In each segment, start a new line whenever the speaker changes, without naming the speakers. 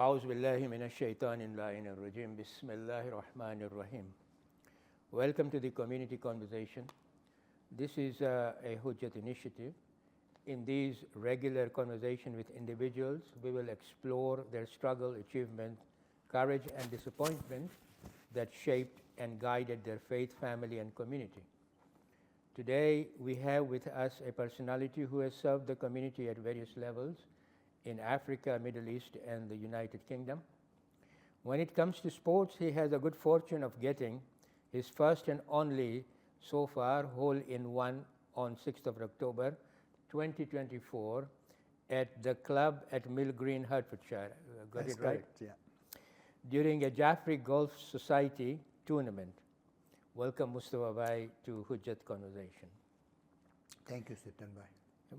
أعوذ بالله من الشيطان اللعين الرجيم بسم الله الرحمن الرحيم. Welcome to the community conversation. This is a hujjat initiative. In these regular conversations with individuals, we will explore their struggle, achievement, courage and disappointment that shaped and guided their faith, family and community. Today we have with us a personality who has served the community at various levels in Africa, Middle East and the United Kingdom. When it comes to sports, he has a good fortune of getting his first and only so far hole-in-one on 6th of October 2024 at the club at Mill Green, Hertfordshire. Got
That's
it right?
correct, yeah.
During a Jaffery Golf Society tournament. Welcome Mustafabhai to Hujjat Conversation.
Thank you, Stanmore.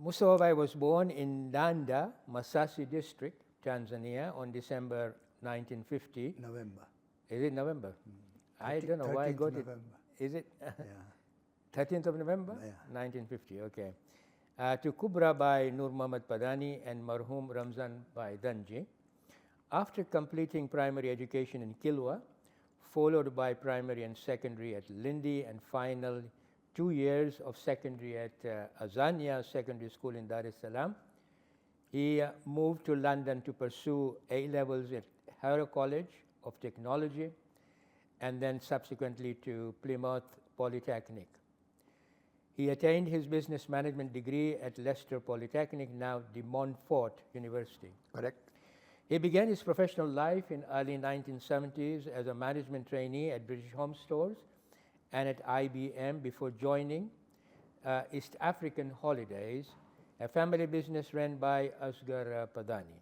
Mustafabhai was born in Ndanda Masasi District, Tanzania on December 1950.
November.
Is it November? I don't know why I got it. Is it?
Yeah.
13th of November?
Yeah.
1950, okay. To Kubrabai, Nurmohammed Padhani and Marhum Ramzanbhai Dhanji. After completing primary education in Kilwa, followed by primary and secondary at Lindi and final 2 years of secondary at Azania Secondary School in Dar-es-salaam. He moved to London to pursue A-levels at Harrow College of Technology and then subsequently to Plymouth Polytechnic. He attained his business management degree at Leicester Polytechnic, now the Montfort University.
Correct.
He began his professional life in early 1970s as a management trainee at British Home Stores and at IBM before joining East African Holidays, a family business run by Asghar Padhani.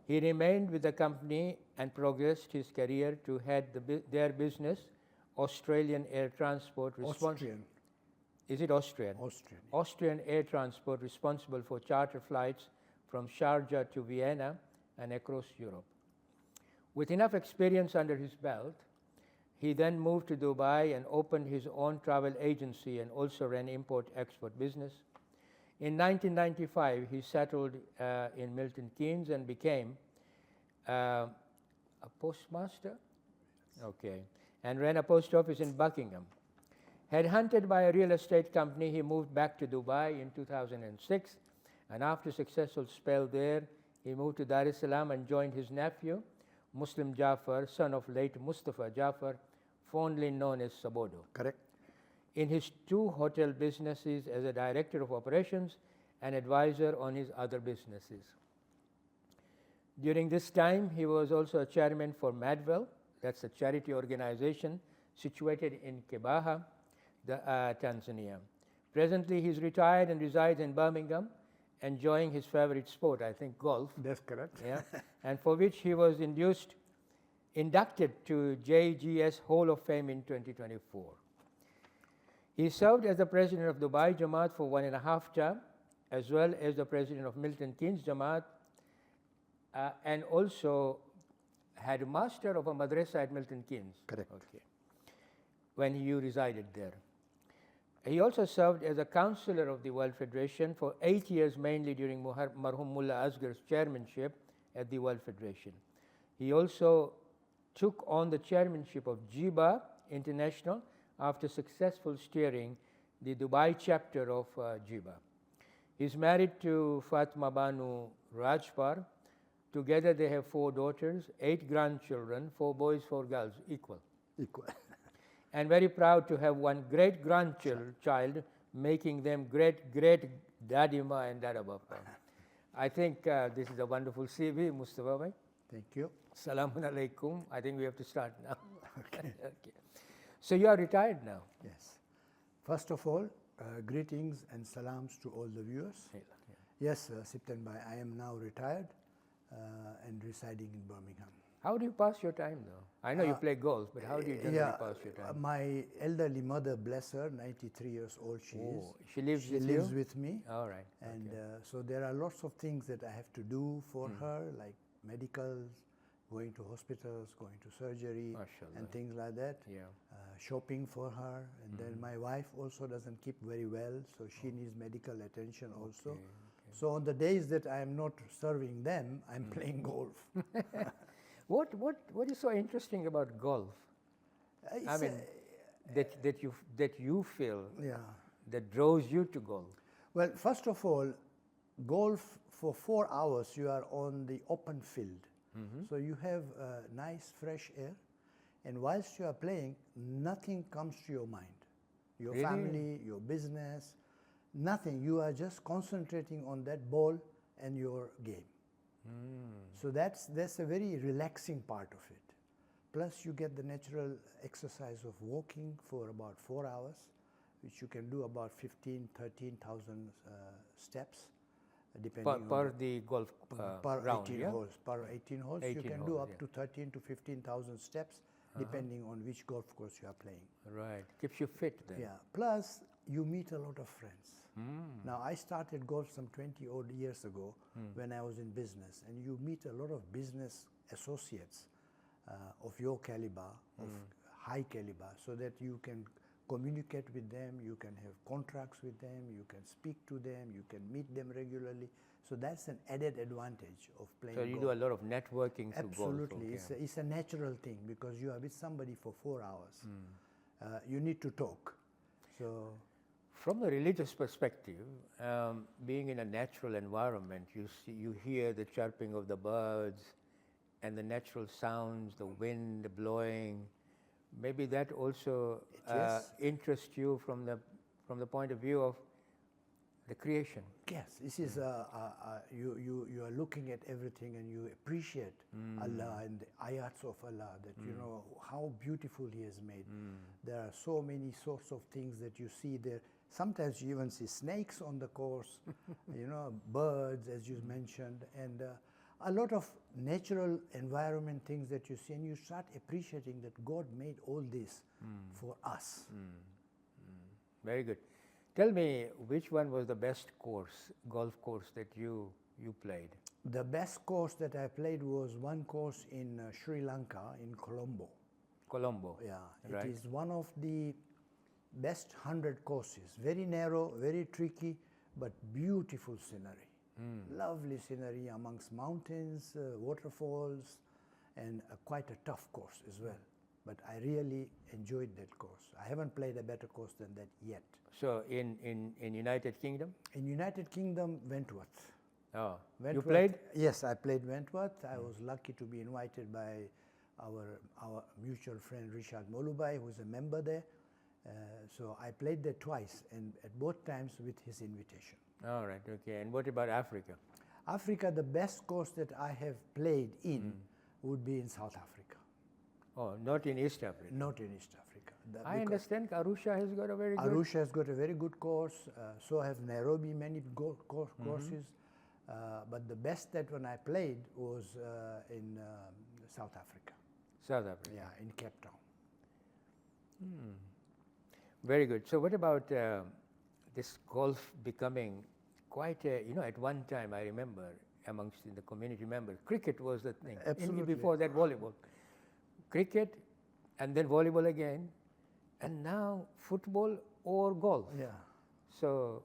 He remained with the company and progressed his career to head their business, Australian Air Transport.
Austrian.
Is it Austrian?
Austrian.
Austrian Air Transport, responsible for charter flights from Sharjah to Vienna and across Europe. With enough experience under his belt, he then moved to Dubai and opened his own travel agency and also ran import-export business. In 1995, he settled in Milton Keynes and became a postmaster? Okay. And ran a post office in Buckingham. Headhunted by a real estate company, he moved back to Dubai in 2006, and after a successful spell there, he moved to Dar-es-salaam and joined his nephew, Muslim Jaffer, son of late Mustafa Jaffer, fondly known as Sabodo.
Correct.
In his 2 hotel businesses as a director of operations and advisor on his other businesses. During this time, he was also a chairman for Madwell, that's a charity organization situated in Kibaha, Tanzania. Presently, he's retired and resides in Birmingham, enjoying his favorite sport, I think golf.
That's correct.
Yeah, and for which he was inducted to JGS Hall of Fame in 2024. He served as the president of Dubai Jamaat for 1.5 terms, as well as the president of Milton Keynes Jamaat, and also had a master of a madrasa at Milton Keynes.
Correct.
Okay. When you resided there. He also served as a councillor of the World Federation for 8 years, mainly during Marhum Mullah Asghar's chairmanship at the World Federation. He also took on the chairmanship of JIBA International after successful steering the Dubai chapter of JIBA. He's married to Fatma Banu Rajpar. Together they have 4 daughters, 8 grandchildren, 4 boys, 4 girls, equal.
Equal.
And very proud to have 1 great-grandchild, making them great-great-dadima and dadabappa. I think this is a wonderful CV, Mustafabhai.
Thank you.
Assalamu alaikum. I think we have to start now. Okay. Okay. So you are retired now?
Yes. First of all, greetings and salams to all the viewers.
Yeah.
Yes, September, I am now retired and residing in Birmingham.
How do you pass your time though? I know you play golf, but how do you generally pass your time?
My elderly mother, bless her, 93 years old she is.
She lives
She
with
lives
you?
with me.
All right.
And
okay.
so there are lots of things that I have to do for her, like medicals, going to hospitals, going to surgery,
Mashallah.
and things like that.
Yeah.
Shopping for her. And then my wife also doesn't keep very well, so she needs medical attention also. So on the days that I am not serving them, I'm playing golf.
What is so interesting about golf? I mean, that you feel
Yeah.
that draws you to golf.
Well, first of all, golf for 4 hours you are on the open field. So you have nice fresh air, and whilst you are playing, nothing comes to your mind. Your
Really?
family, your business, nothing. You are just concentrating on that ball and your game. So that's a very relaxing part of it. Plus you get the natural exercise of walking for about 4 hours, which you can do about 13,000 steps, depending
Per the golf
per
round,
18
yeah?
holes. Per 18 holes,
18
you can do
holes,
up to 13 to 15,000 steps, depending on which golf course you are playing.
Right. Keeps you fit then.
Yeah. Plus, you meet a lot of friends. Now, I started golf some 20 odd years ago when I was in business, and you meet a lot of business associates of your caliber, of high caliber, so that you can communicate with them, you can have contracts with them, you can speak to them, you can meet them regularly. So that's an added advantage of playing golf.
So you do a lot of networking through golf.
Absolutely. It's a natural thing because you are with somebody for 4 hours. You need to talk. So,
from a religious perspective, being in a natural environment, you hear the chirping of the birds and the natural sounds, the wind blowing. Maybe that also interests you from the point of view of the creation.
yes, this is you are looking at everything and you appreciate Allah and the ayats of Allah, that you know how beautiful He has made. There are so many sorts of things that you see there. Sometimes you even see snakes on the course, you know, birds, as you mentioned, and a lot of natural environment things that you see, and you start appreciating that God made all this for us.
Very good. Tell me, which one was the best golf course that you played?
The best course that I played was one course in Sri Lanka, in Colombo.
Colombo.
Yeah,
Right.
it is one of the best 100 courses. Very narrow, very tricky, but beautiful scenery. Lovely scenery amongst mountains, waterfalls, and quite a tough course as well. But I really enjoyed that course. I haven't played a better course than that yet.
So in United Kingdom?
In United Kingdom, Wentworth.
Oh, you
Wentworth.
played?
Yes, I played Wentworth. I was lucky to be invited by our mutual friend Richard Molubai, who is a member there. So I played there twice, and at both times with his invitation.
All right, okay. And what about Africa?
Africa, the best course that I have played in would be in South Africa.
Oh, not in East Africa.
Not in East Africa.
I understand Arusha has got a very good...
Arusha has got a very good course. So have Nairobi, many courses. But the best that when I played was in South Africa.
South Africa.
Yeah, in Cape Town.
Very good. So what about this golf becoming quite a, you know, at one time I remember amongst the community members, cricket was the thing.
Absolutely.
Before that, volleyball. Cricket, and then volleyball again, and now football or golf.
Yeah.
So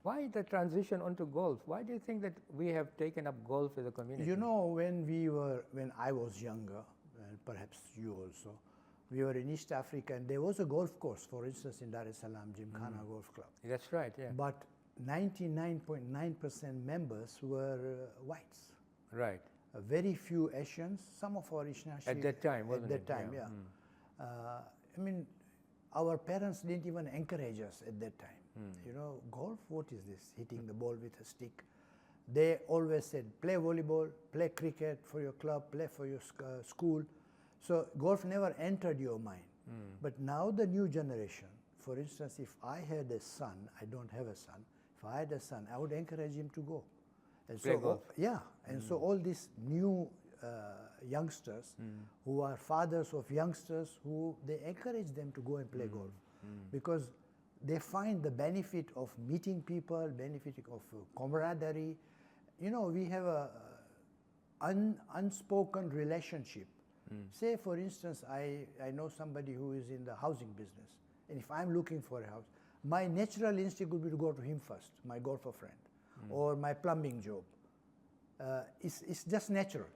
why the transition onto golf? Why do you think that we have taken up golf as a community?
You know, when I was younger, and perhaps you also, we were in East Africa, and there was a golf course, for instance, in Dar-es-salaam, Gymkhana Golf Club.
That's right, yeah.
But 99.9% members were whites.
Right.
Very few Asians, some of our Asians.
At that time, wasn't it?
At that time, yeah. I mean, our parents didn't even encourage us at that time. You know, golf, what is this? Hitting the ball with a stick. They always said, play volleyball, play cricket for your club, play for your school. So golf never entered your mind. But now the new generation, for instance, if I had a son, I don't have a son, if I had a son, I would encourage him to go. And
play
so,
golf?
Yeah, and so all these new youngsters who are fathers of youngsters, who they encourage them to go and play golf because they find the benefit of meeting people, benefit of camaraderie. You know, we have a unspoken relationship. Say, for instance, I know somebody who is in the housing business, and if I'm looking for a house, my natural instinct would be to go to him first, my golfer friend. or my plumbing job. It's just natural.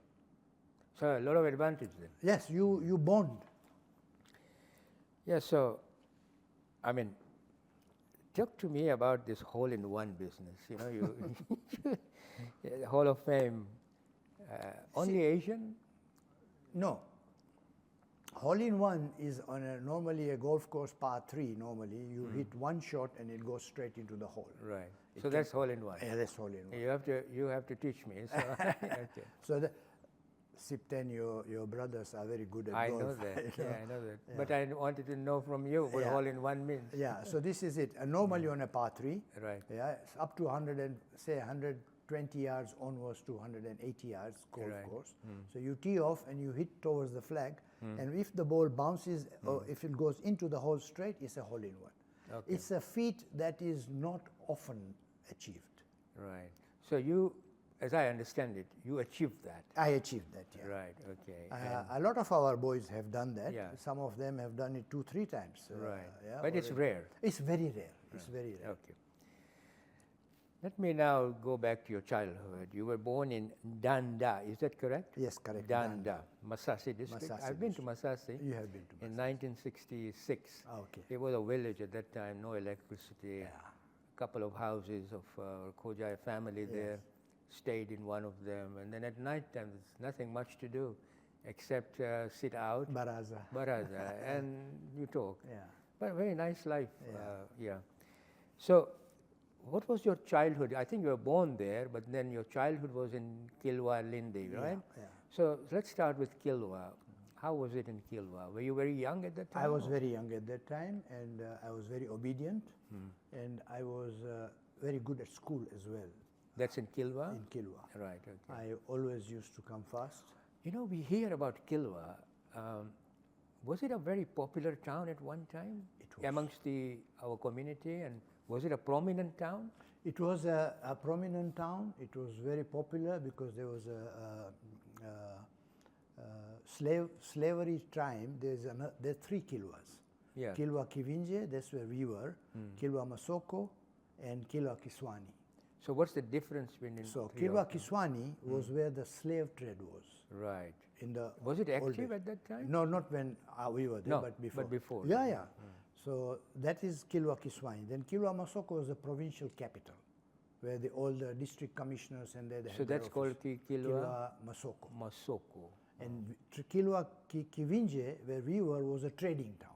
So a lot of advantage then.
Yes, you bond.
Yeah, so, I mean, talk to me about this hole-in-one business. You know, you Hall of Fame, only Asian?
No. Hole-in-one is on normally a golf course par 3 normally. You hit one shot and it goes straight into the hole.
Right. So that's hole-in-one.
Yeah, that's hole-in-one.
You have to teach me. So, okay.
So Sipten, your brothers are very good at golf.
I know that.
You know?
Yeah, I know that. Yeah. But I wanted to know from you what hole-in-one means.
Yeah, so this is it. Normally on a par 3.
Right.
Yeah, it's up to 120 yards onwards to 180 yards golf course. So you tee off and you hit towards the flag. And if the ball bounces or if it goes into the hole straight, it's a hole-in-one.
Okay.
It's a feat that is not often achieved.
Right. So you, as I understand it, you achieved that.
I achieved that, yeah.
Right, okay.
A lot of our boys have done that.
Yeah.
Some of them have done it 2-3 times.
Right.
Yeah,
But it's rare.
It's very rare. It's very rare.
Okay. Let me now go back to your childhood. You were born in Ndanda, is that correct?
Yes, correct.
Ndanda, Masasi District.
Masasi
I've been to Masasi.
You have been to Masasi.
In 1966.
Okay.
It was a village at that time, no electricity. A couple of houses of Khojai family there. Stayed in one of them. And then at night time, there's nothing much to do except sit out.
Baraza.
And you talk.
Yeah.
But a very nice life. Yeah. So, what was your childhood? I think you were born there, but then your childhood was in Kilwa, Lindi, right?
Yeah.
So let's start with Kilwa. How was it in Kilwa? Were you very young at that time?
I was very young at that time, and I was very obedient, and I was very good at school as well.
That's in Kilwa?
In Kilwa.
Right, okay.
I always used to come fast.
You know, we hear about Kilwa. Was it a very popular town at one time?
It was.
Amongst our community, and was it a prominent town?
It was a prominent town. It was very popular because there was slavery time. There are 3 Kilwas.
Yeah.
Kilwa Kivinje, that's where we were. Kilwa Masoko, and Kilwa Kiswani.
So what's the difference between
So
three
Kilwa
of them?
Kiswani was where the slave trade was.
Right.
Was
it active at that time?
No, not when we were there,
No,
but before.
but before.
Yeah. So that is Kilwa Kiswani. Then Kilwa Masoko was the provincial capital, where all the district commissioners and they
So that's called Kilwa
Masoko.
Masoko.
And Kilwa Kivinje, where we were, was a trading town.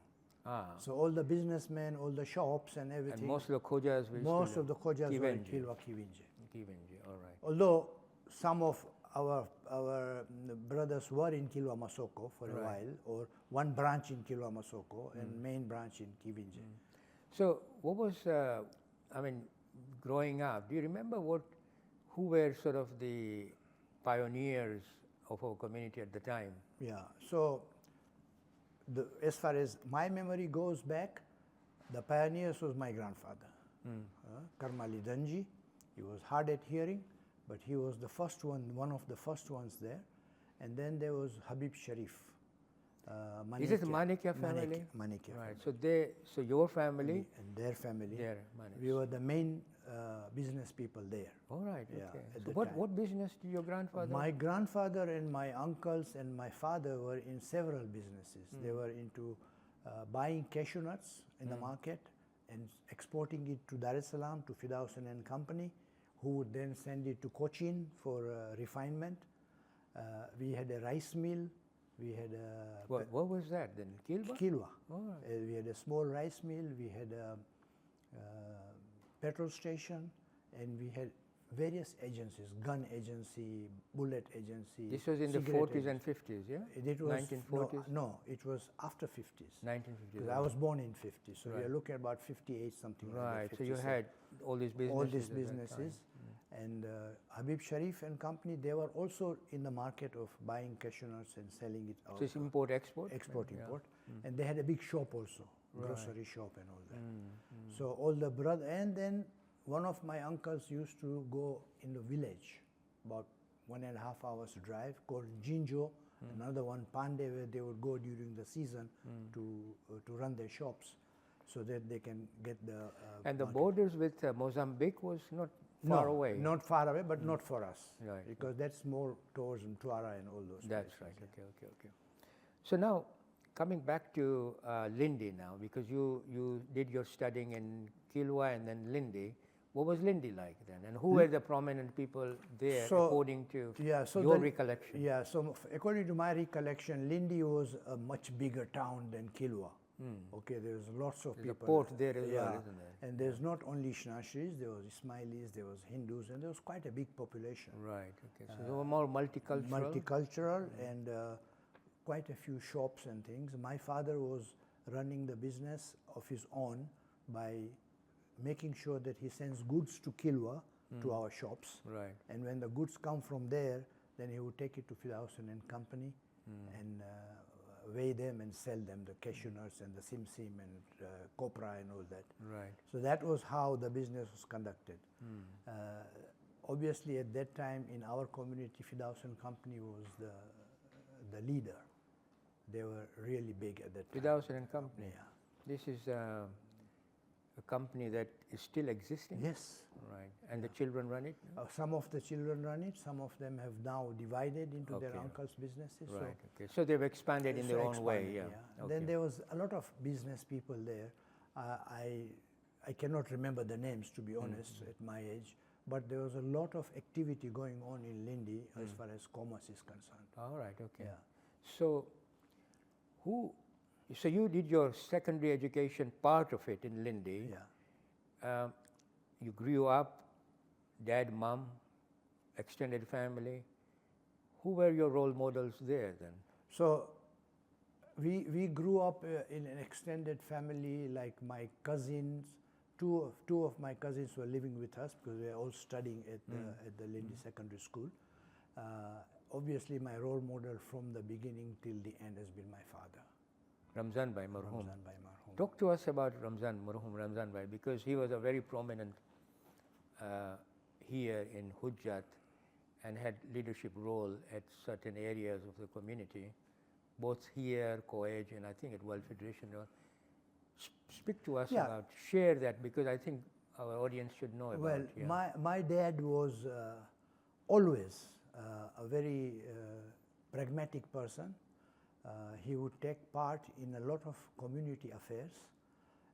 So all the businessmen, all the shops and everything.
And most of the Khojas
Most of the Khojas were in Kilwa Kivinje.
Kivinje, all right.
Although some of our brothers were in Kilwa Masoko for a while, or one branch in Kilwa Masoko and main branch in Kivinje.
So what was, growing up, do you remember who were sort of the pioneers of our community at the time?
Yeah, so as far as my memory goes back, the pioneers was my grandfather, Karmali Dhanji. He was hard at hearing, but he was the first one of the first ones there. And then there was Habib Sharif.
Is it the Manikya family?
Manikya.
Right. So your family
and their family.
Maniks.
We were the main business people there.
All right.
Yeah,
okay.
at
So
the time.
what business did your grandfather?
My grandfather and my uncles and my father were in several businesses. They were into buying cashew nuts in the market and exporting it to Dar-es-salaam to Fidausen and Company, who would then send it to Cochin for refinement. We had a rice mill. We had a...
What was that then? Kilwa?
Kilwa.
Oh, right.
We had a small rice mill. We had a petrol station, and we had various agencies, gun agency, bullet agency.
This was in the 40s and 50s, yeah?
It was
1940s?
No, it was after 50s.
1950s.
Because I was born in 50, so we
Right.
are looking at about 58, something like that.
Right, so you
57.
had all these businesses.
All these
at that
businesses.
time.
And Habib Sharif and company, they were also in the market of buying cashew nuts and selling it out.
So it's import-export?
Export,
Yeah.
import. And they had a big shop also, grocery shop and all that. So all the and then one of my uncles used to go in the village, about 1.5 hours drive, called Jinjo, another one Pande, where they would go during the season to run their shops, so that they can get the.
And the
market.
borders with Mozambique was not far away.
Not far away, but not for us.
Right.
Because that's more towards Mtwara and all those
That's
places.
right. Okay. So now, coming back to Lindi now, because you did your studying in Kilwa and then Lindi. What was Lindi like then, and who were the prominent people there, according to your recollection?
Yeah, so according to my recollection, Lindi was a much bigger town than Kilwa. Okay, there's lots of people.
The port there as well, isn't there?
And there's not only Shnashis, there was Ismailis, there was Hindus, and there was quite a big population.
Right, okay. So they were more multicultural?
Multicultural, and quite a few shops and things. My father was running the business of his own by making sure that he sends goods to Kilwa, to our shops.
Right.
And when the goods come from there, then he would take it to Fidausen and Company and weigh them and sell them, the cashew nuts and the simsim and copra and all that.
Right.
So that was how the business was conducted. Obviously, at that time in our community, Fidausen Company was the leader. They were really big at that time.
Fidausen and Company.
Yeah.
This is a company that is still existing?
Yes.
Right. And the children run it?
Some of the children run it. Some of them have now divided into their uncles' businesses.
Right. Okay. So they've expanded in their own way. Yeah.
Okay. Then there was a lot of business people there. I cannot remember the names, to be honest, at my age. But there was a lot of activity going on in Lindi as far as commerce is concerned.
All right. Okay.
Yeah.
So So you did your secondary education, part of it in Lindi.
Yeah.
You grew up, dad, mom, extended family. Who were your role models there then?
So we grew up in an extended family, like my cousins. Two of my cousins were living with us because we were all studying at the Lindi Secondary School. Obviously, my role model from the beginning till the end has been my father.
Ramzanbhai Marhum.
Ramzanbhai Marhum.
Talk to us about Marhum Ramzanbhai, because he was a very prominent here in Hujjat and had leadership role at certain areas of the community, both here, Koej, and I think at World Federation. Speak to us about, share that, because I think our audience should know about it.
Well, my dad was always a very pragmatic person. He would take part in a lot of community affairs,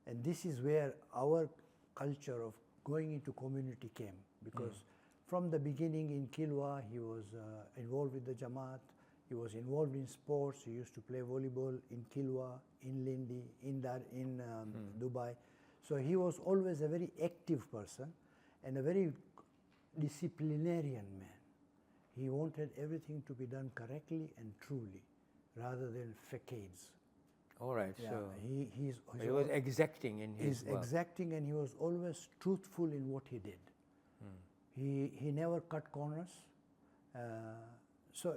and this is where our culture of going into community came, because from the beginning in Kilwa, he was involved with the Jamaat, he was involved in sports, he used to play volleyball in Kilwa, in Lindi, in Dubai. So he was always a very active person and a very disciplinarian man. He wanted everything to be done correctly and truly, rather than facades.
All right,
Yeah,
so
he
was exacting in his work.
Exacting, and he was always truthful in what he did. He never cut corners. So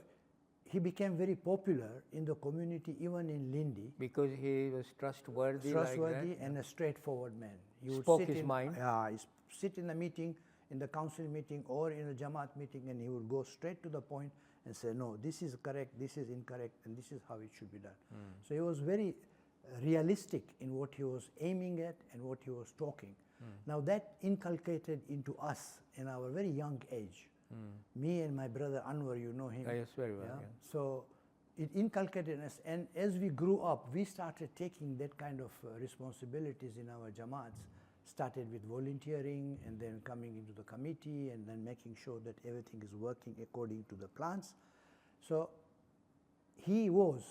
he became very popular in the community, even in Lindi.
Because he was trustworthy like that?
And a straightforward man. He would
Spoke his mind?
Yeah, he sit in the meeting, in the council meeting or in a Jamaat meeting, and he would go straight to the point and say, no, this is correct, this is incorrect, and this is how it should be done. So he was very realistic in what he was aiming at and what he was talking. Now that inculcated into us in our very young age. Me and my brother Anwar, you know him.
Yes, very well. Yeah.
So it inculcated in us, and as we grew up, we started taking that kind of responsibilities in our Jamaats. Started with volunteering and then coming into the committee and then making sure that everything is working according to the plans. So he was,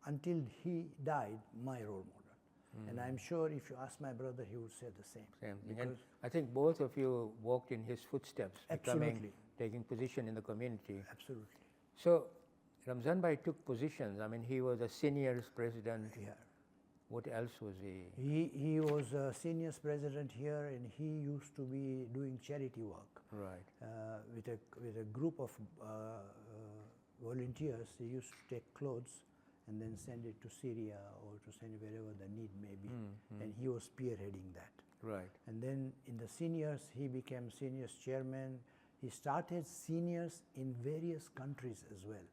until he died, my role model. And I'm sure if you ask my brother, he would say the same.
Same thing. And I think both of you walked in his footsteps, taking position in the community.
Absolutely.
So Ramzanbhai took positions. I mean, he was a seniors president.
Yeah.
What else was he?
He was a seniors president here, and he used to be doing charity work.
Right.
With a group of volunteers, he used to take clothes and then send it to Syria or to send wherever the need may be. And he was spearheading that.
Right.
And then in the seniors, he became seniors chairman. He started seniors in various countries as well.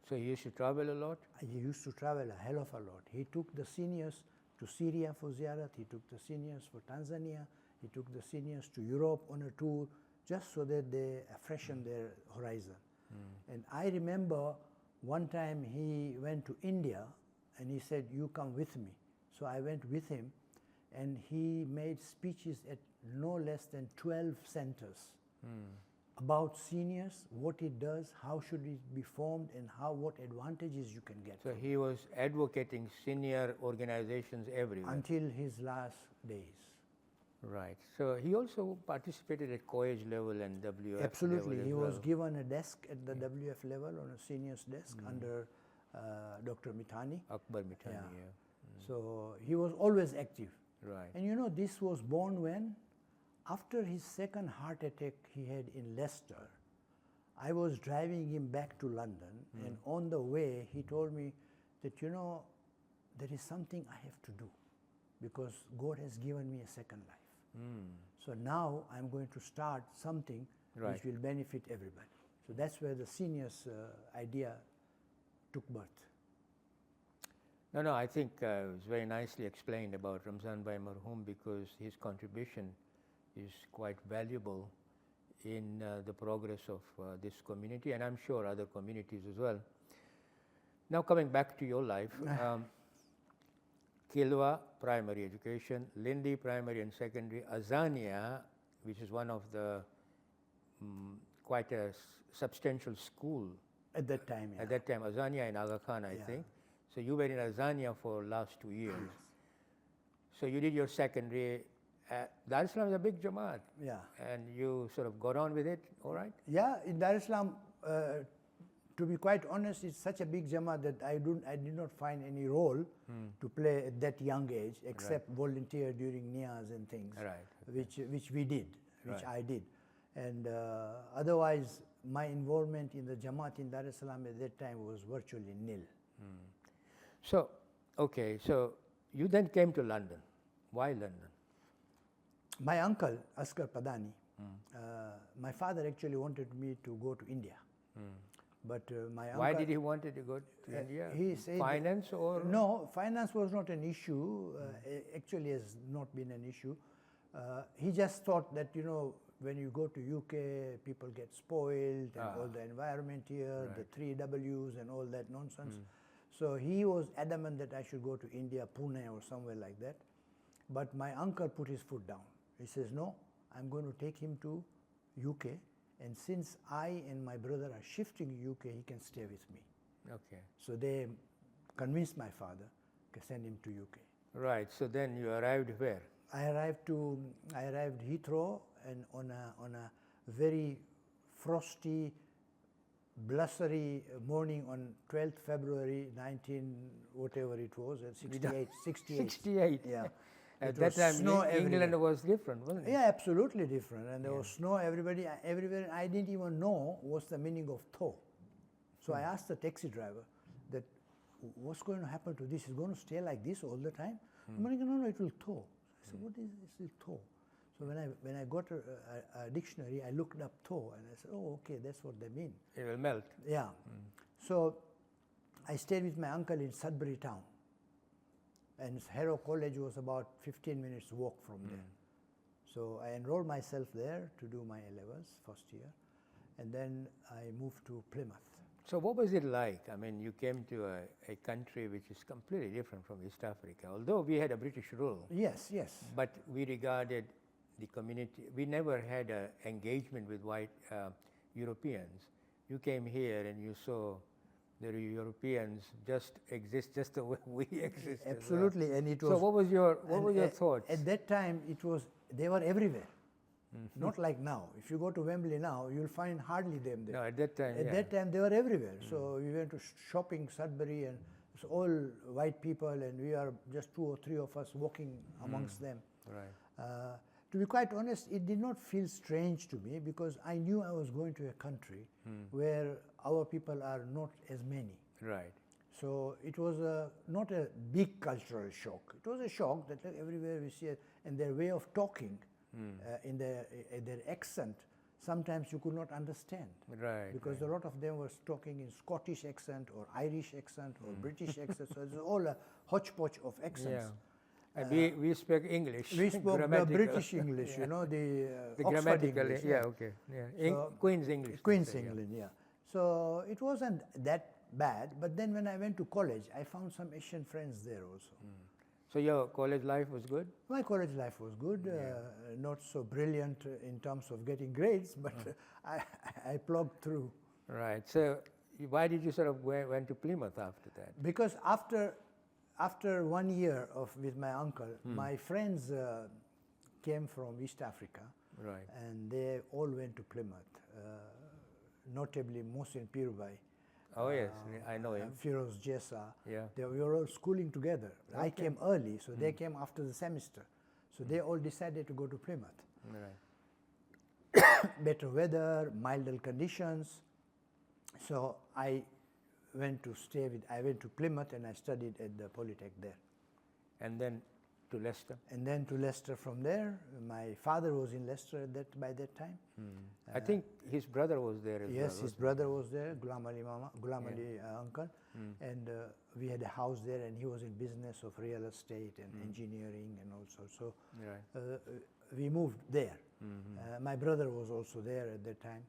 So he used to travel a lot?
He used to travel a hell of a lot. He took the seniors to Syria for ziyarat. He took the seniors for Tanzania. He took the seniors to Europe on a tour. just so that they freshen their horizon. And I remember one time he went to India and he said, "You come with me." So I went with him, and he made speeches at no less than 12 centers about seniors, what it does, how should it be formed, and what advantages you can get.
So he was advocating senior organizations everywhere.
Until his last days.
Right. So he also participated at college level and WF
Absolutely.
level
He
as
was
well.
given a desk at the WF level on a senior's desk under Dr. Mithani.
Akbar Mithani,
Yeah.
yeah.
So he was always active.
Right.
And you know, this was born when? After his second heart attack he had in Leicester. I was driving him back to London, and on the way he told me that, you know, there is something I have to do because God has given me a second life. So now I'm going to start something
Right.
which will benefit everybody. So that's where the seniors idea took birth.
No, I think it was very nicely explained about Ramzanbhai Marhum, because his contribution is quite valuable in the progress of this community, and I'm sure other communities as well. Now coming back to your life, Kilwa, primary education, Lindi, primary and secondary, Azania, which is one of the quite a substantial school
At that time, yeah.
at that time, Azania in Aga Khan, I think. So you were in Azania for last 2 years. So you did your secondary. Dar-es-salaam is a big Jamaat.
Yeah.
And you sort of got on with it, all right?
Yeah, in Dar-es-salaam, to be quite honest, it's such a big Jamaat that I did not find any role to play at that young age, except volunteer during niyaz and things,
Right.
which we did, which
Right.
I did. And otherwise, my involvement in the Jamaat in Dar-es-salaam at that time was virtually nil.
So, okay, so you then came to London. Why London?
My uncle, Asghar Padhani, my father actually wanted me to go to India. But my uncle...
Why did he want to go to India?
He said
Finance or?
No, finance was not an issue. Actually has not been an issue. He just thought that, you know, when you go to UK, people get spoiled and all the environment here, the 3 Ws and all that nonsense. So he was adamant that I should go to India, Pune or somewhere like that. But my uncle put his foot down. He says, no, I'm going to take him to UK, and since I and my brother are shifting to UK, he can stay with me.
Okay.
So they convinced my father to send him to UK.
Right, so then you arrived where?
I arrived Heathrow, and on a very frosty, blustery morning on 12th February 19 whatever it was, 68.
68.
Yeah.
At that time,
snow
England
everywhere.
was different, wasn't it?
Yeah, absolutely different. And there was snow everywhere. I didn't even know what's the meaning of thaw. So I asked the taxi driver that, what's going to happen to this? Is it going to stay like this all the time? No, it will thaw. I said, what is this thaw? So when I got a dictionary, I looked up thaw, and I said, oh, okay, that's what they mean.
It will melt.
Yeah. So I stayed with my uncle in Sudbury town. And Harrow College was about 15 minutes walk from there. So I enrolled myself there to do my A-levels first year, and then I moved to Plymouth.
So what was it like? I mean, you came to a country which is completely different from East Africa, although we had a British rule.
Yes.
But we regarded the community, we never had an engagement with white Europeans. You came here and you saw the Europeans just exist just the way we exist.
Absolutely, and it was.
So what was your thoughts?
At that time, they were everywhere. Not like now. If you go to Wembley now, you'll find hardly them there.
No, at that time.
At that time, they were everywhere. So we went to shopping Sudbury, and it's all white people, and we are just 2 or 3 of us walking amongst them.
Right.
To be quite honest, it did not feel strange to me because I knew I was going to a country where our people are not as many.
Right.
So it was not a big cultural shock. It was a shock that everywhere we see it, and their way of talking, in their accent, sometimes you could not understand.
Right.
Because a lot of them were talking in Scottish accent or Irish accent or British accent. So it's all a hodgepodge of accents.
And we speak English.
We spoke the
grammatical.
British English, you know, the Oxford
grammatical,
English.
yeah, okay. Yeah.
So,
Queen's English. they
Queen's
say, yeah.
England, yeah. So it wasn't that bad, but then when I went to college, I found some Asian friends there also.
So your college life was good?
My college life was good, not so brilliant in terms of getting grades, but I plugged through.
Right. So why did you sort of went to Plymouth after that?
Because after 1 year with my uncle, my friends came from East Africa,
Right.
and they all went to Plymouth, notably Mohsin Pirubai.
Oh yes, I know him.
Firoz Jessa.
Yeah.
We were all schooling together. I came early, so they came after the semester. So they all decided to go to Plymouth.
Right.
Better weather, milder conditions. So I went to Plymouth and I studied at the Polytech there.
And then to Leicester?
And then to Leicester from there. My father was in Leicester by that time.
I think his brother was there as well.
Yes, his brother was there, Ghulam Ali uncle. And we had a house there, and he was in business of real estate and engineering and all sorts. So
Right.
we moved there. My brother was also there at that time.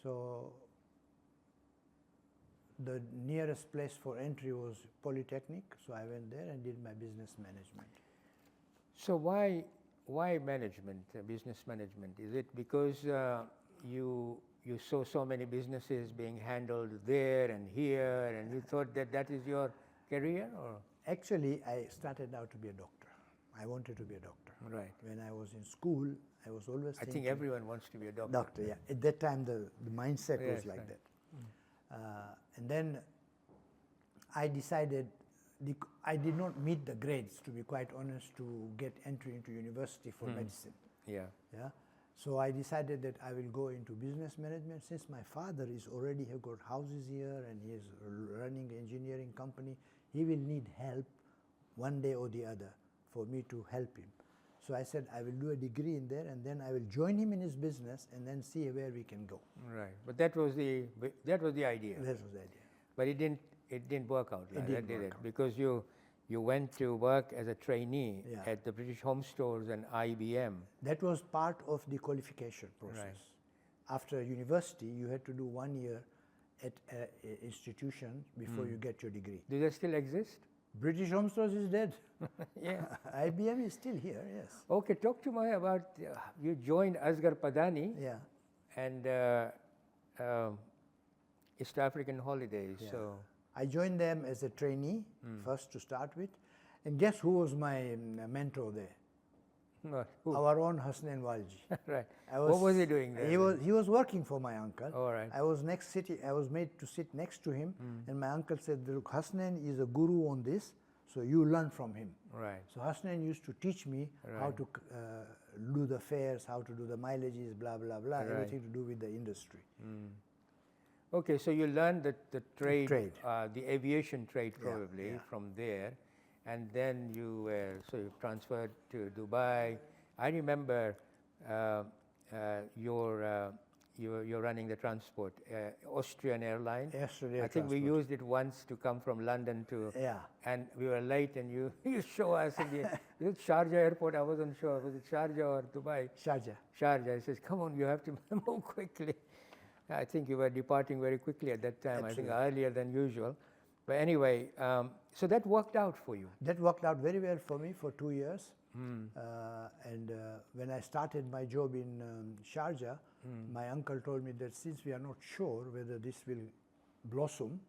So the nearest place for entry was Polytechnic, so I went there and did my business management.
So why management, business management? Is it because you saw so many businesses being handled there and here, and you thought that is your career, or?
Actually, I started out to be a doctor. I wanted to be a doctor.
Right.
When I was in school, I was always
I
thinking...
think everyone wants to be a doctor.
Doctor, yeah. At that time, the mindset was
Yes,
like
right.
that. And then I decided, I did not meet the grades, to be quite honest, to get entry into university for medicine.
Yeah.
Yeah. So I decided that I will go into business management. Since my father is already have got houses here and he is running an engineering company, he will need help one day or the other for me to help him. So I said I will do a degree in there, and then I will join him in his business and then see where we can go.
Right. But that was the idea.
That was the idea.
But it didn't work out like that, did
work
it?
out.
Because you went to work as a trainee
Yeah.
at the British Home Stores and IBM.
That was part of the qualification process.
Right.
After university, you had to do 1 year at an institution before you get your degree.
Do they still exist?
British Home Stores is dead.
Yeah.
IBM is still here, yes.
Okay, talk to me about you joined Asghar Padhani
Yeah.
and East African Holidays.
Yeah.
So
I joined them as a trainee first to start with. And guess who was my mentor there?
who?
Our own Hasnain Walji.
Right. What was he doing there?
He was working for my uncle.
All right.
I was made to sit next to him, and my uncle said, "Look, Hasnain is a guru on this, so you learn from him."
Right.
So Hasnain used to teach me how to do the fares, how to do the mileages, blah blah blah,
Right.
everything to do with the industry.
Okay, so you learned the trade,
trade.
The aviation trade
Yeah,
probably
yeah.
from there, and then you transferred to Dubai. I remember you're running the transport, Austrian Airlines.
Austrian
I think we
transport.
used it once to come from London to,
Yeah.
and we were late, and you show us in the is it Sharjah airport. I wasn't sure was it Sharjah or Dubai.
Sharjah.
Sharjah. He says, "Come on, you have to move quickly." I think you were departing very quickly at that time.
Absolutely.
I think earlier than usual. But anyway, so that worked out for you.
That worked out very well for me for 2 years. And when I started my job in Sharjah, my uncle told me that since we are not sure whether this will blossom,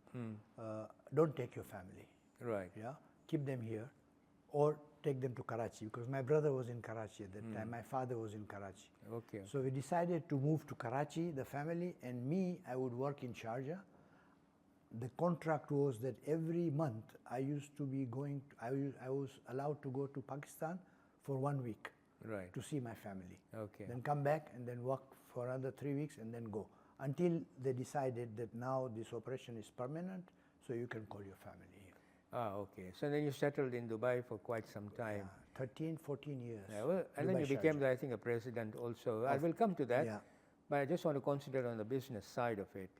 don't take your family.
Right.
Yeah, keep them here, or take them to Karachi, because my brother was in Karachi at that time. My father was in Karachi.
Okay.
So we decided to move to Karachi, the family, and me, I would work in Sharjah. The contract was that every month I used to be going, I was allowed to go to Pakistan for 1 week
Right.
to see my family.
Okay.
Then come back and then work for another 3 weeks and then go. Until they decided that now this operation is permanent, so you can call your family here.
Ah, okay. So then you settled in Dubai for quite some time.
13, 14 years.
Yeah, well, and then
Dubai,
you became,
Sharjah.
I think, a president also. I will come to that.
Yeah.
But I just want to concentrate on the business side of it.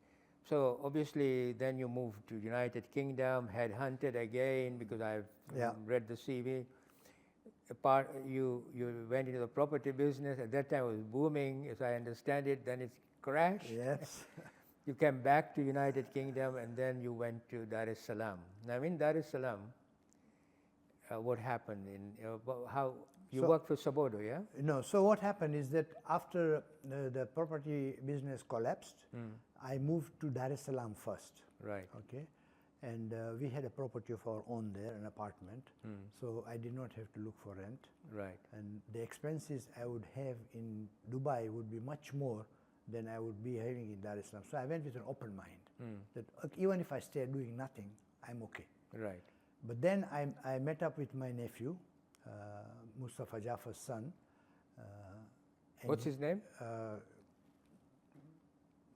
So obviously, then you moved to United Kingdom, headhunted again because I've
Yeah.
read the CV. you went into the property business. At that time it was booming, as I understand it. Then it crashed.
Yes.
You came back to United Kingdom, and then you went to Dar-es-salaam. Now in Dar-es-salaam, what happened? How you worked for Sabodo, yeah?
No. So what happened is that after the property business collapsed, I moved to Dar-es-salaam first.
Right.
Okay. And we had a property of our own there, an apartment. So I did not have to look for rent.
Right.
And the expenses I would have in Dubai would be much more than I would be having in Dar-es-salaam. So I went with an open mind that even if I stay doing nothing, I'm okay.
Right.
But then I met up with my nephew, Mustafa, Jaffer's son.
What's his name?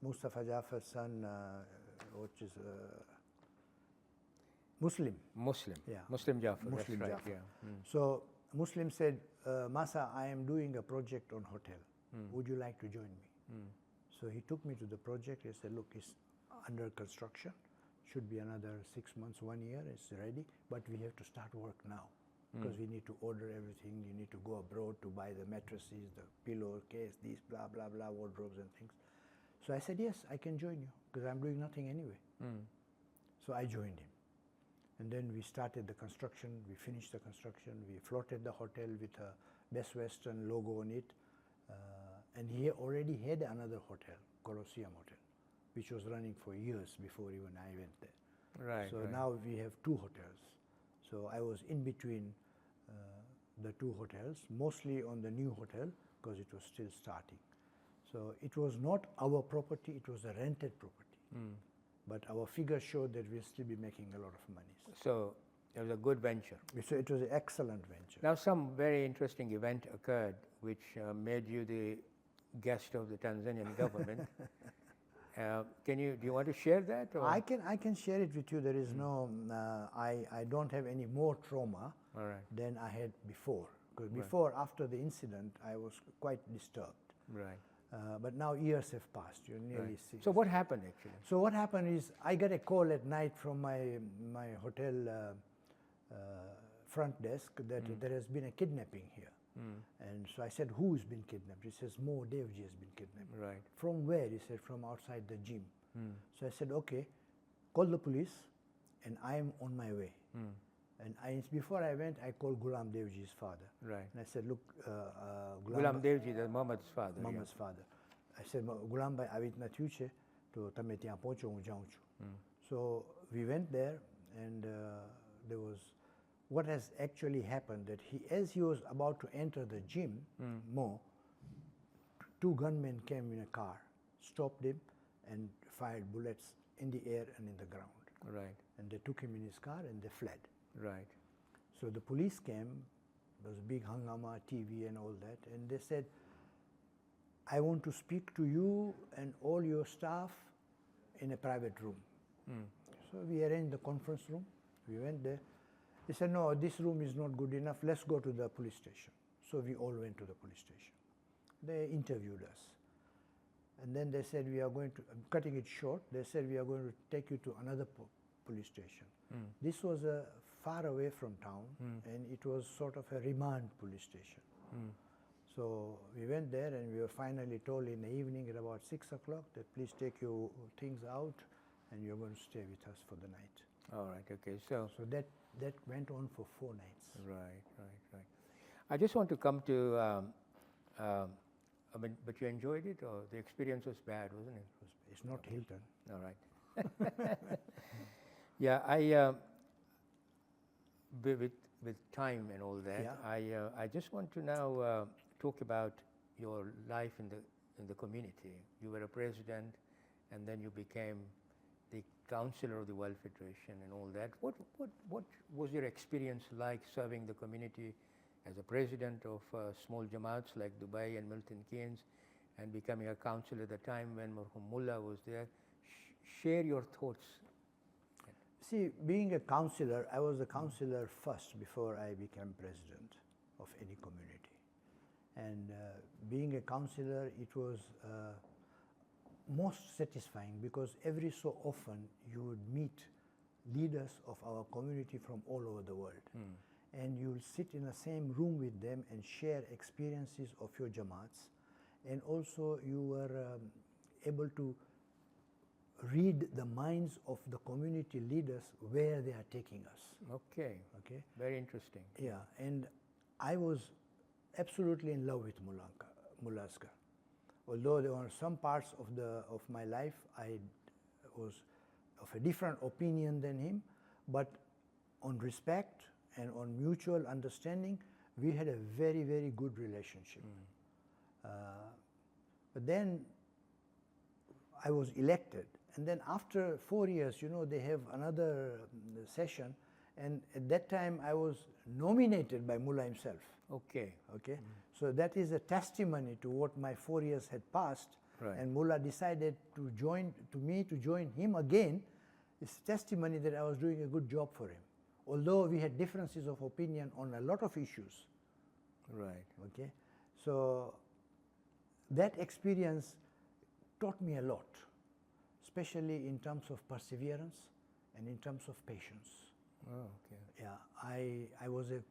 Mustafa Jaffer's son, which is Muslim.
Yeah. Muslim Jaffer.
Muslim
that's right.
Jaffer.
Yeah.
So Muslim said, Masa, I am doing a project on hotel. Would you like to join me? So he took me to the project. He said, look, it's under construction. Should be another 6 months, 1 year. It's ready, but we have to start work now because we need to order everything. You need to go abroad to buy the mattresses, the pillow case, these blah, blah, blah, wardrobes and things. So I said, yes, I can join you because I'm doing nothing anyway. So I joined him. And then we started the construction. We finished the construction. We floated the hotel with a Best Western logo on it. And he already had another hotel, Colosseum Hotel, which was running for years before even I went there.
Right.
So
right.
now we have 2 hotels. So I was in between the 2 hotels, mostly on the new hotel because it was still starting. So it was not our property, it was a rented property. But our figures showed that we'll still be making a lot of money.
So it was a good venture.
So it was an excellent venture.
Now some very interesting event occurred which made you the guest of the Tanzanian government. Do you want to share that? Or?
I can share it with you. There is no, I don't have any more trauma than I had before. Because before, after the incident, I was quite disturbed.
Right.
But now years have passed. You're nearly 6.
So what happened actually?
So what happened is I got a call at night from my hotel front desk that there has been a kidnapping here. And so I said, who's been kidnapped? He says, Mo Devji has been kidnapped.
Right.
From where? He said, from outside the gym. So I said, okay, call the police and I'm on my way. And before I went, I called Ghulam Devji's father.
Right.
And I said, look,
Ghulam Devji, that's Muhammad's father.
Muhammad's father. I said, Ghulam bhai, આવી રીતના થયું છે તો તમે ત્યાં પહોંચો, હું જાઉં છું. So we went there and there was, what has actually happened that as he was about to enter the gym, Mo, 2 gunmen came in a car, stopped him and fired bullets in the air and in the ground.
Right.
And they took him in his car and they fled.
Right.
So the police came, there was a big hangama, TV and all that, and they said, I want to speak to you and all your staff in a private room. So we arranged the conference room. We went there. They said, no, this room is not good enough. Let's go to the police station. So we all went to the police station. They interviewed us. And then they said, we are going to, I'm cutting it short, they said, we are going to take you to another police station. This was far away from town, and it was sort of a remand police station. So we went there and we were finally told in the evening at about 6 o'clock that please take your things out and you're going to stay with us for the night.
All right, okay. So
that went on for 4 nights.
Right. I just want to come to, I mean, but you enjoyed it or the experience was bad, wasn't it?
It's not Hilton.
All right. Yeah, with time and all that, I just want to now talk about your life in the community. You were a president, and then you became the councillor of the World Federation and all that. What was your experience like serving the community as a president of small jamaats like Dubai and Milton Keynes, and becoming a councillor at the time when Marhum Mullah was there? Share your thoughts.
See, being a councillor, I was a councillor first before I became president of any community. And being a councillor, it was most satisfying because every so often you would meet leaders of our community from all over the world. and you'll sit in the same room with them and share experiences of your Jamaats, and also you were able to read the minds of the community leaders where they are taking us.
Okay.
Okay.
Very interesting.
Yeah, and I was absolutely in love with Mullah Asghar. Although there were some parts of my life I was of a different opinion than him, but on respect and on mutual understanding, we had a very, very good relationship. But then I was elected, and then after 4 years, you know, they have another session, and at that time I was nominated by Mullah himself.
Okay.
Okay, so that is a testimony to what my 4 years had passed,
Right.
and Mullah decided to join him again. It's testimony that I was doing a good job for him, although we had differences of opinion on a lot of issues.
Right.
Okay, so that experience taught me a lot, especially in terms of perseverance and in terms of patience.
Oh, okay.
Yeah, I was a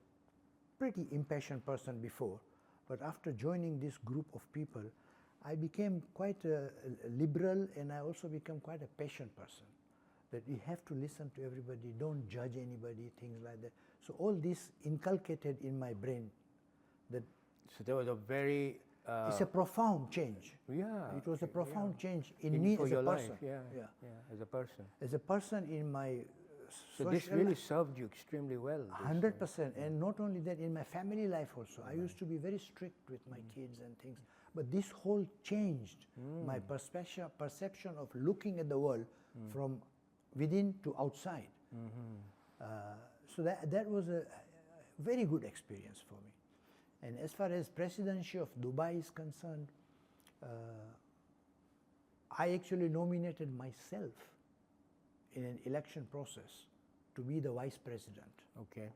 pretty impatient person before, but after joining this group of people, I became quite a liberal, and I also became quite a patient person. That you have to listen to everybody, don't judge anybody, things like that. So all this inculcated in my brain. That
So there was a very
it's a profound change.
yeah.
It was a profound change in
In
me
for
as
your
a person.
life. Yeah. As a person.
As a person in my
So this really served you extremely well.
100%, and not only that, in my family life also. I used to be very strict with my kids and things, but this whole changed my perception of looking at the world from within to outside. So that was a very good experience for me. And as far as presidency of Dubai is concerned, I actually nominated myself in an election process to be the vice president.
Okay.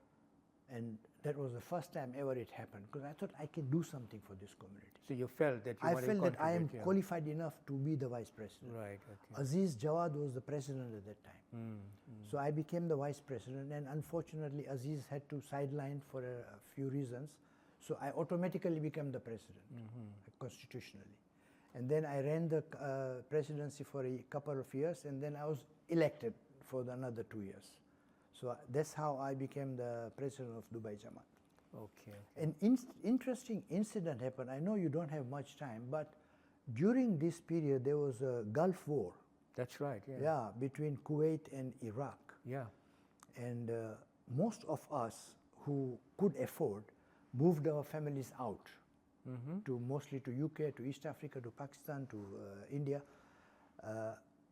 And that was the first time ever it happened, because I thought I can do something for this community.
So you felt that you
I
wanted to
felt that I am
contribute, yeah.
qualified enough to be the vice president.
Right. Okay.
Aziz Jawad was the president at that time. So I became the vice president, and unfortunately Aziz had to sideline for a few reasons. So I automatically became the president, constitutionally. And then I ran the presidency for a couple of years, and then I was elected for another 2 years. So that's how I became the president of Dubai Jamaat.
Okay.
An interesting incident happened. I know you don't have much time, but during this period there was a Gulf War.
That's right. Yeah.
Yeah, between Kuwait and Iraq.
Yeah.
And most of us who could afford moved our families out, to mostly to UK, to East Africa, to Pakistan, to India.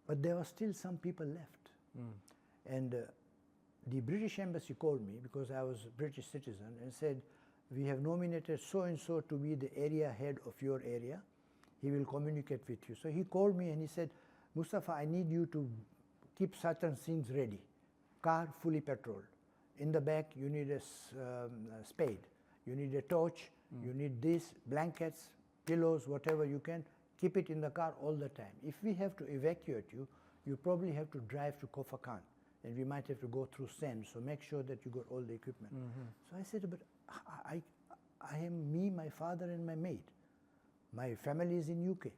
But there were still some people left. And the British embassy called me, because I was a British citizen, and said, we have nominated so-and-so to be the area head of your area. He will communicate with you. So he called me and he said, Mustafa, I need you to keep certain things ready. Car fully petroled. In the back, you need a spade. You need a torch. You need this, blankets, pillows, whatever you can. Keep it in the car all the time. If we have to evacuate you, you probably have to drive to Kofa Khan, and we might have to go through sand, so make sure that you got all the equipment. So I said, but I am me, my father, and my maid. My family is in UK.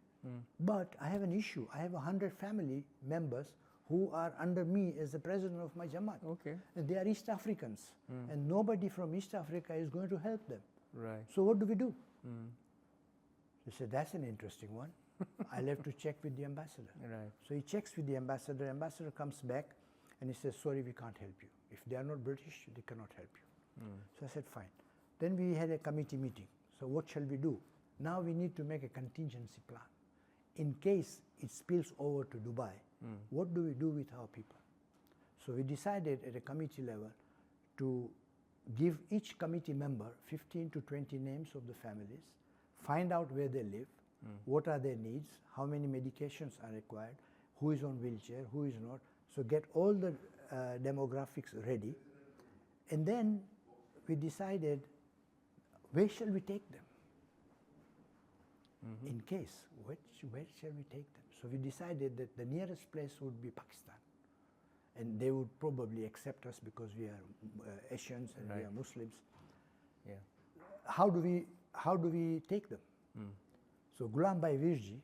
But I have an issue. I have 100 family members who are under me as the president of my Jamaat.
Okay.
And they are East Africans. And nobody from East Africa is going to help them.
Right.
So what do we do? He said, that's an interesting one. I'll have to check with the ambassador.
Right.
So he checks with the ambassador. Ambassador comes back and he says, sorry, we can't help you. If they are not British, they cannot help you. So I said, fine. Then we had a committee meeting. So what shall we do? Now we need to make a contingency plan. In case it spills over to Dubai, what do we do with our people? So we decided at a committee level to give each committee member 15 to 20 names of the families, find out where they live, what are their needs, how many medications are required, who is on wheelchair, who is not. So get all the demographics ready. And then we decided, where shall we take them? In case, where shall we take them? So we decided that the nearest place would be Pakistan. and they would probably accept us because we are Asians and we
Right.
are Muslims.
Yeah.
How do we take them? So Ghulam Bhai Virji,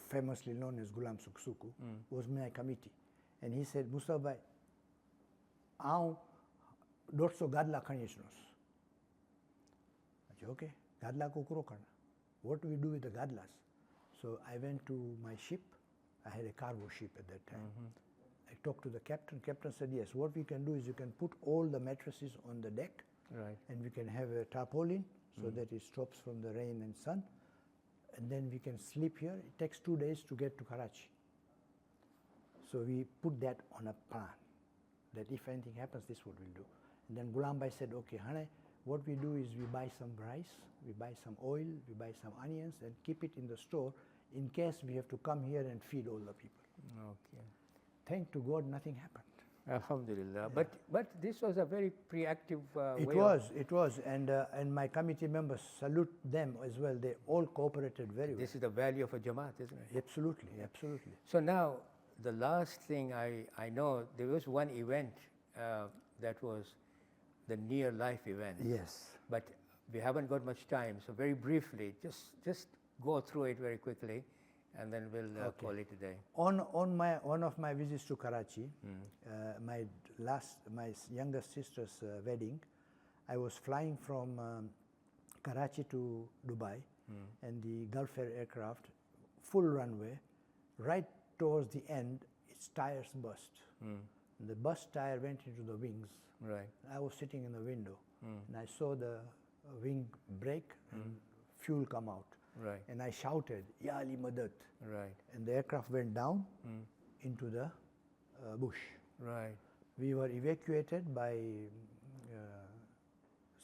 famously known as Ghulam Suksuku, was my committee, and he said, Mustafa bhai, આઉં 150 ગાદલા ખણી છોસ. I said, okay, ગાદલા કુકરો કરના. What do we do with the gadlas? So I went to my ship. I had a cargo ship at that time. I talked to the captain. Captain said, yes, what we can do is you can put all the mattresses on the deck,
Right.
and we can have a tarpaulin so that it stops from the rain and sun, and then we can sleep here. It takes 2 days to get to Karachi. So we put that on a plan, that if anything happens, this is what we'll do. And then Ghulam Bhai said, okay, Hane, what we do is we buy some rice, we buy some oil, we buy some onions, and keep it in the store in case we have to come here and feed all the people.
Okay.
Thank to God, nothing happened.
Alhamdulillah. But this was a very proactive
It
way
was, and my committee members, salute them as well. They all cooperated very well.
This is the value of a Jamaat, isn't it?
Absolutely, absolutely.
So now, the last thing I know, there was one event that was the near life event.
Yes.
But we haven't got much time, so very briefly, just go through it very quickly, and then we'll call it a day.
On one of my visits to Karachi, my youngest sister's wedding, I was flying from Karachi to Dubai, and the Gulf Air aircraft, full runway, right towards the end, its tires burst. And the bus tire went into the wings.
Right.
I was sitting in the window, and I saw the wing break and fuel come out.
Right.
And I shouted, Ya Ali Madad.
Right.
And the aircraft went down into the bush.
Right.
We were evacuated by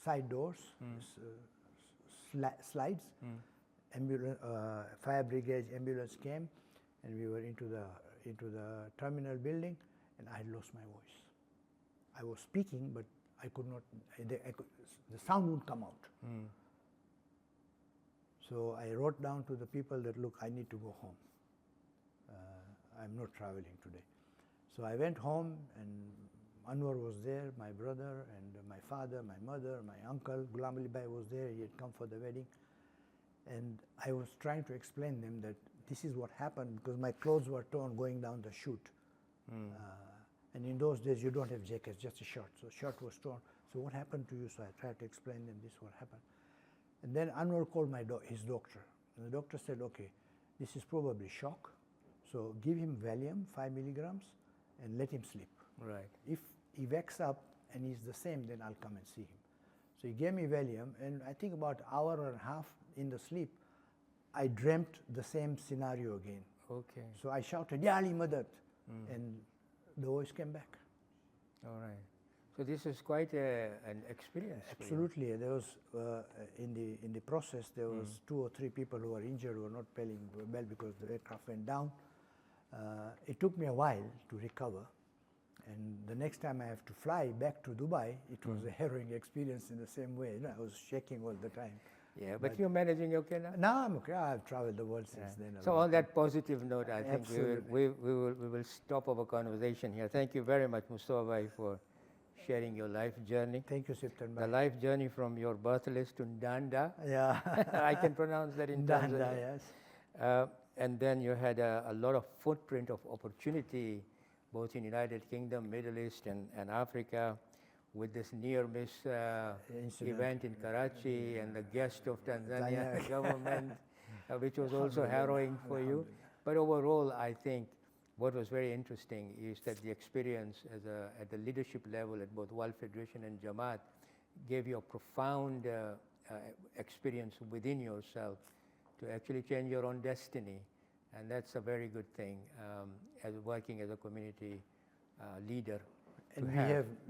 side doors, slides. Ambulance, fire brigade ambulance came, and we were into the terminal building, and I had lost my voice. I was speaking, but I could not. The sound would come out. So I wrote down to the people that, look, I need to go home. I'm not traveling today. So I went home, and Anwar was there, my brother, and my father, my mother, my uncle. Ghulam Ali Bhai was there. He had come for the wedding. And I was trying to explain them that this is what happened, because my clothes were torn going down the chute. And in those days, you don't have jackets, just a shirt. So shirt was torn. So what happened to you? So I tried to explain them this what happened. And then Anwar called his doctor. And the doctor said, okay, this is probably shock. So give him Valium, 5 milligrams, and let him sleep.
Right.
If he wakes up and he's the same, then I'll come and see him. So he gave me Valium, and I think about an hour and a half in the sleep, I dreamt the same scenario again.
Okay.
So I shouted, Ya Ali Madad, and the voice came back.
All right. So this is quite an experience.
Absolutely. There was in the process there was 2 or 3 people who were injured, who were not feeling well because the aircraft went down. It took me a while to recover, and the next time I have to fly back to Dubai, it was a harrowing experience in the same way. You know, I was shaking all the time.
Yeah, but you're managing okay now?
Now I'm okay. I've traveled the world since then.
So on that positive note, I think
Absolutely.
we will stop our conversation here. Thank you very much, Mustafa, for sharing your life journey.
Thank you, Siptan.
The life journey from your birthplace to Ndanda.
Yeah.
I can pronounce that in
Ndanda,
Tanzania.
yes.
And then you had a lot of footprint of opportunity, both in United Kingdom, Middle East, and Africa, with this near-miss event in Karachi and the guest of Tanzanian Government, which was also harrowing for you. But overall, I think what was very interesting is that the experience at the leadership level at both World Federation and Jamaat gave you a profound experience within yourself to actually change your own destiny. And that's a very good thing as working as a community leader.
And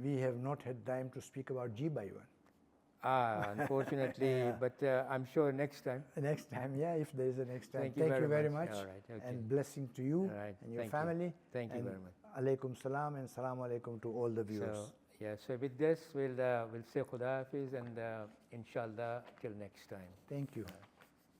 we have not had time to speak about G by one.
Unfortunately, but I'm sure next time.
Next time, yeah, if there is a next time.
Thank you very much. All right, okay.
And blessing to you and your family.
Thank you very much.
Alaikum salam and salam alaikum to all the viewers.
So with this, we'll say Khuda Hafiz and inshallah till next time.
Thank you.